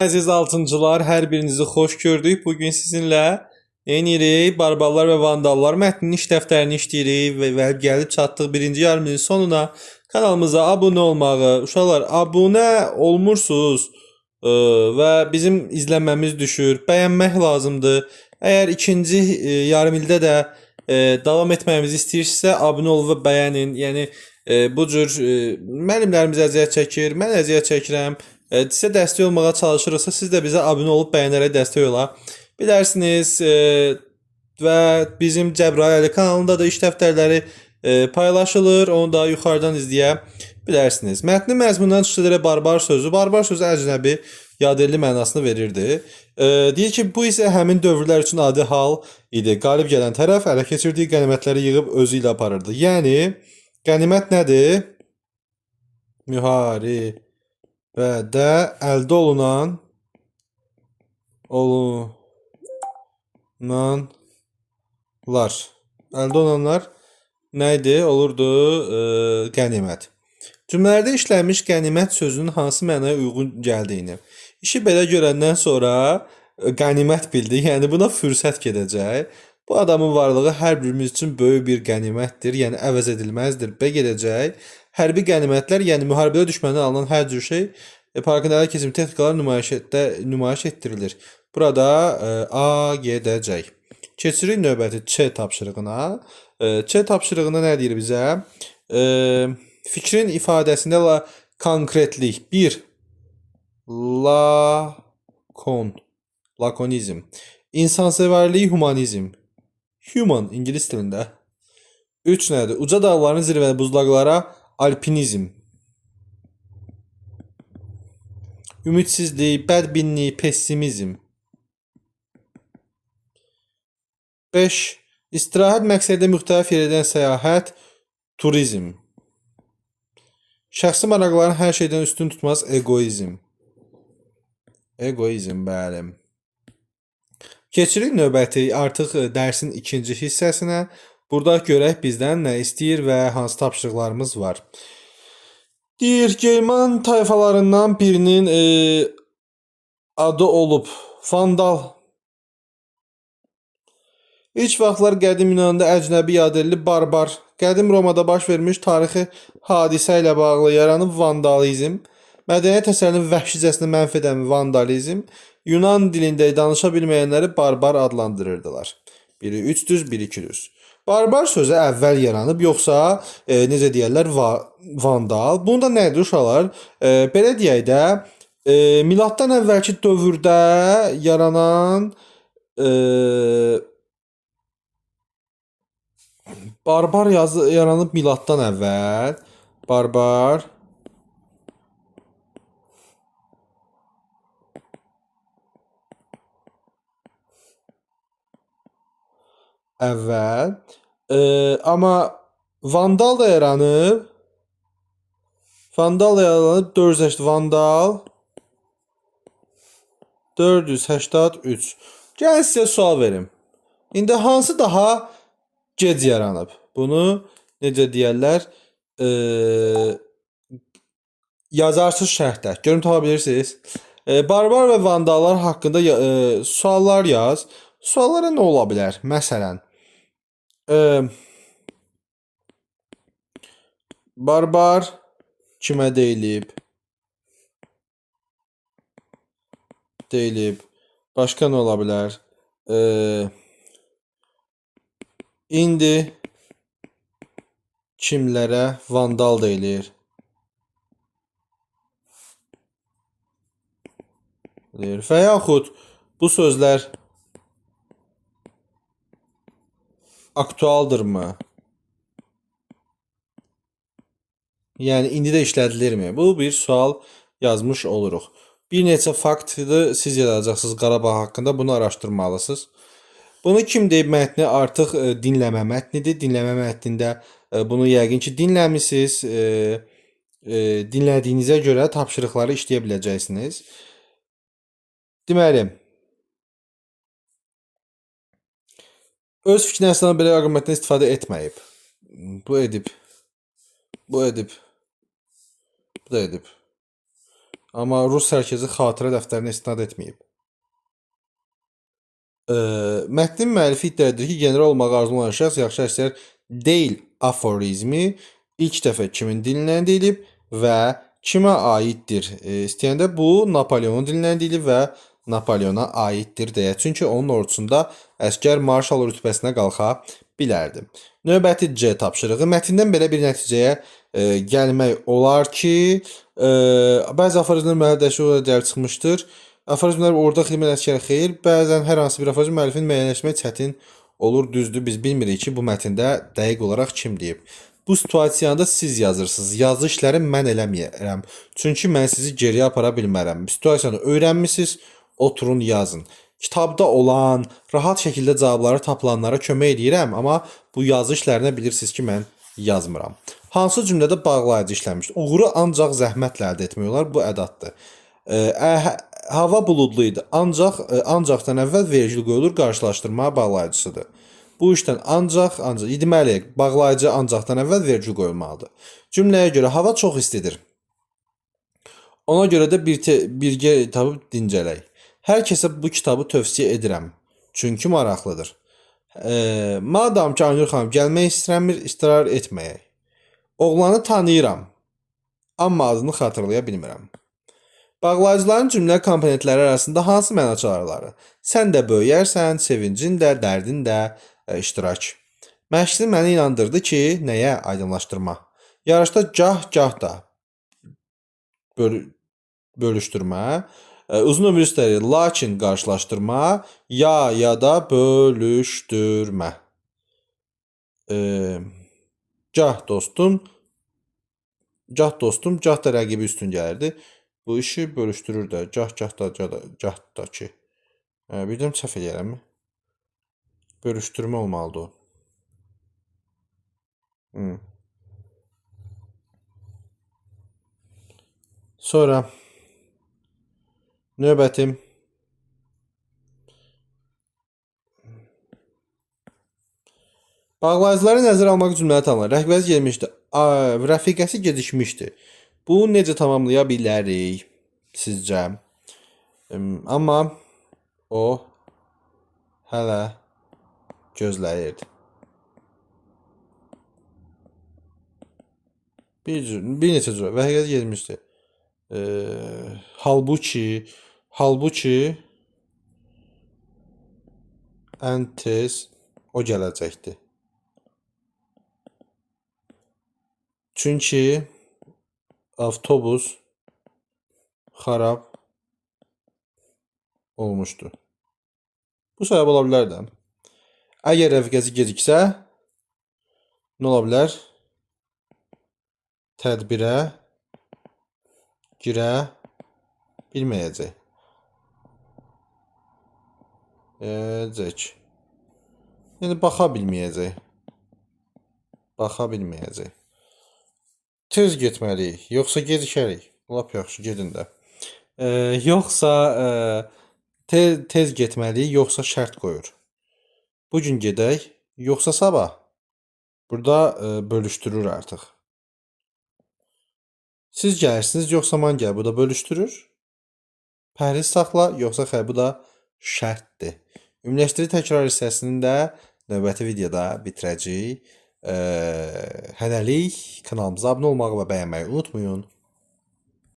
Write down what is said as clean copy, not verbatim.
Əziz altıncılar, hər birinizi xoş gördük. Bugün sizinlə neynirik? Barbarlar və Vandallar mətninin iş dəftərini işləyirik və gəlib çatdıq birinci yarımının sonuna. Kanalımıza abunə olmağı, uşaqlar abunə olmursunuz və bizim izlənməmiz düşür. Bəyənmək lazımdır. Əgər ikinci yarım ildə də davam etməyimizi istəyirsinizsə, abunə olun və bəyənin. Yəni bu cür müəllimlərimiz əziyyət çəkir, mən əziyyət çəkirəm. Sizə dəstək olmağa çalışırıqsa, siz də bizə abunə olub bəyənərək dəstək ola bilərsiniz. Və bizim Cəbrayıl Əli kanalında da iş dəftərləri paylaşılır. Onu da yuxarıdan izləyə bilərsiniz. Mətnin məzmunundan çıxış barbar sözü. Barbar sözü əcnəbi, yadelli mənasını verirdi. Deyir ki, bu isə həmin dövrlər üçün adi hal idi. Qalib gələn tərəf ələ keçirdiyi qənimətləri yığıb özü ilə aparırdı. Yəni, qənimət nədir? Müharibədə əldə olunanlar nə idi? Olurdu qənimət. Cümlələrdə işlənmiş qənimət sözünün hansı mənaya uyğun gəldiyini. İşi belə görəndən sonra qənimət bildi, yəni buna fürsət gedəcək. Bu adamın varlığı hər birimiz üçün böyük bir qənimətdir, yəni əvəz edilməzdir. B gedəcək. Hərbi qənimətlər, yəni müharibədə düşməndən alınan hər cür şey parkında ələ keçirilmiş texnikalar nümayiş etdirilir. Burada A gedəcək. Keçirik növbəti Ç tapşırığına. Ç tapşırığında nə deyir bizə? Fikrin ifadəsində konkretlik. 1. Lakonizm. İnsansevərlik, humanizm. Human, ingilis dilində. 3 nədir? Uca dağların zirvəli buzlaqlara alpinizm. Ümidsizlik, bədbinlik, pessimizm. 5. İstirahət məqsədi müxtəlif yerdən səyahət, turizm. Şəxsi maraqların hər şeydən üstün tutmaz, egoizm. Egoizm, bəli. Keçirik növbəti artıq dərsin ikinci hissəsinə. Burada görək bizdən nə istəyir və hansı tapşırıqlarımız var. Deyir, German tayfalarından birinin adı olub Vandal. İlk vaxtlar qədim Yunanda əcnəbi yadelli barbar, qədim Romada baş vermiş tarixi hadisə ilə bağlı yaranıb vandalizm, mədəniyyət əsərinin vəhşicəsinə mənf edən vandalizm, Yunan dilində danışa bilməyənləri barbar adlandırırdılar. Biri 3 düz, biri 2 düz. Barbar sözü əvvəl yaranıb, yoxsa necə deyərlər, vandal. Bunda nədir uşaqlar? Belə deyək də, miladdan əvvəlki dövrdə yaranan barbar yazı yaranıb miladdan əvvəl. Barbar əvvəl. Amma vandal da yaranıb. Vandal 480 vandal 483. Gəlin sizə sual verim. İndi hansı daha gec yaranıb? Bunu necə deyərlər? Yazarsız şərhdə. Görüm tapa bilirsiniz. Barbar və vandallar haqqında suallar yaz. Suallara nə ola bilər? Məsələn, barbar kimə deyilib? Deyilib. Başqa nə ola bilər? İndi kimlərə vandal deyilir? Və yaxud bu sözlər aktualdırmı? Yəni, indi də işlədilirmi? Bu bir sual yazmış oluruq. Bir neçə faktdır siz yazacaqsınız Qarabağ haqqında, bunu araşdırmalısınız. Bunu kim deyib mətni artıq dinləmə mətnidir. Dinləmə mətnində bunu yəqin ki dinləmisiniz. Dinlədiyinizə görə tapşırıqları işləyə biləcəksiniz. Deməli, öz fikrinə əsasən belə arqumentdən istifadə etməyib. Bu edib. Bu da edib. Amma rus sərkəzi xatirə dəftərinə istinad etməyib. Mətnin müəllifi iddia edir ki, general olmağı arzulayan şəxs yaxşı əsər deyil aforizmi ilk dəfə kimin dilindən deyilib və kimə aiddir? İstəyəndə bu Napoleonun dilindən deyilib və Napoleona aiddir deyə. Çünki onun ordusunda əsgər marşal rütbəsinə qalxa bilərdi. Növbəti C tapşırığı. Mətndən belə bir nəticəyə gəlmək olar ki, bəzi aforizmlər müəllifləşə olaraq dəyər çıxmışdır. Aforizmlər orada xidmət əsgər xeyir. Bəzən hər hansı bir aforizm müəllifin müəyyənləşmək çətin olur, düzdür. Biz bilmirik ki, bu mətndə dəqiq olaraq kim deyib. Bu situasiyada siz yazırsınız. Yazı işləri mən eləməyərəm. Çünki mən sizi geriyə apara bilmərəm. Situasiyanı öyrənmisiniz, oturun yazın. Kitabda olan, rahat şəkildə cavabları tapılanlara kömək edirəm, amma bu yazı işlərinə bilirsiniz ki, mən yazmıram. Hansı cümlədə bağlayıcı işlənmişdir? Uğuru ancaq zəhmətlə əldə etmək olar. Bu ədatdır. Hava buludlu idi. Ancaqdan əvvəl vergül qoyulur, qarşılaşdırma bağlayıcısıdır. Bu işdən ancaq deməli, bağlayıcı ancaqdan əvvəl vergül qoyulmalıdır. Cümləyə görə hava çox istidir. Ona görə də birgə kitabı dincələk. Hər kəsə bu kitabı tövsiyə edirəm. Çünki maraqlıdır. Madam ki, Aynur xanım gəlmək istəmir, israr etməyək. Oğlanı tanıyıram, amma adını xatırlaya bilmirəm. Bağlayıcıların cümlə komponentləri arasında hansı məna çağrıları? Sən də böyüyərsən, sevincin də, dərdin də iştirak. Məşqçi məni inandırdı ki, nəyə aydınlaşdırma? Yarışda gah da bölüşdürmə, uzun ömür istəyir, lakin qarşılaşdırma, ya da bölüşdürmə. Gah dostum, gah da rəqibi üstün gəlirdi. Bu işi bölüşdürür də, gah da ki. Bildim, səhv eləyərəm. Bölüşdürmə olmalıdır o. Sonra növbətim. Bağlayıcıları nəzərə almaq cümlələri tamamlayır. Rəhbəri gelmişdi, rəfiqəsi gecikmişdi. Bu necə tamamlaya bilərik sizcə? Amma o hələ gözləyirdi. Bir neçə cür. Rəfiqəsi gelmişdi. Halbuki ən tez o gələcəkdi. Çünki avtobus xarab olmuşdu. Bu səbəb ola bilər də. Əgər rəfiqəsi geciksə, nə ola bilər? Tədbirə girə bilməyəcək. Yəni, baxa bilməyəcək. Tez getməliyik, yoxsa gecikərik. Lap yaxşı, gedin də. Yoxsa tez getməliyik, yoxsa şərt qoyur. Bugün gedək, yoxsa sabah. Burada bölüşdürür artıq. Siz gəlirsiniz, yoxsa mən gəl. Bu da bölüşdürür. Pəhriz saxla, yoxsa xeyr, bu da şərtdir. Ümumiləşdiri təkrar hissəsini də növbəti videoda bitirəcəyik. Hələlik kanalımıza abunə olmağı və bəyənməyi unutmayın.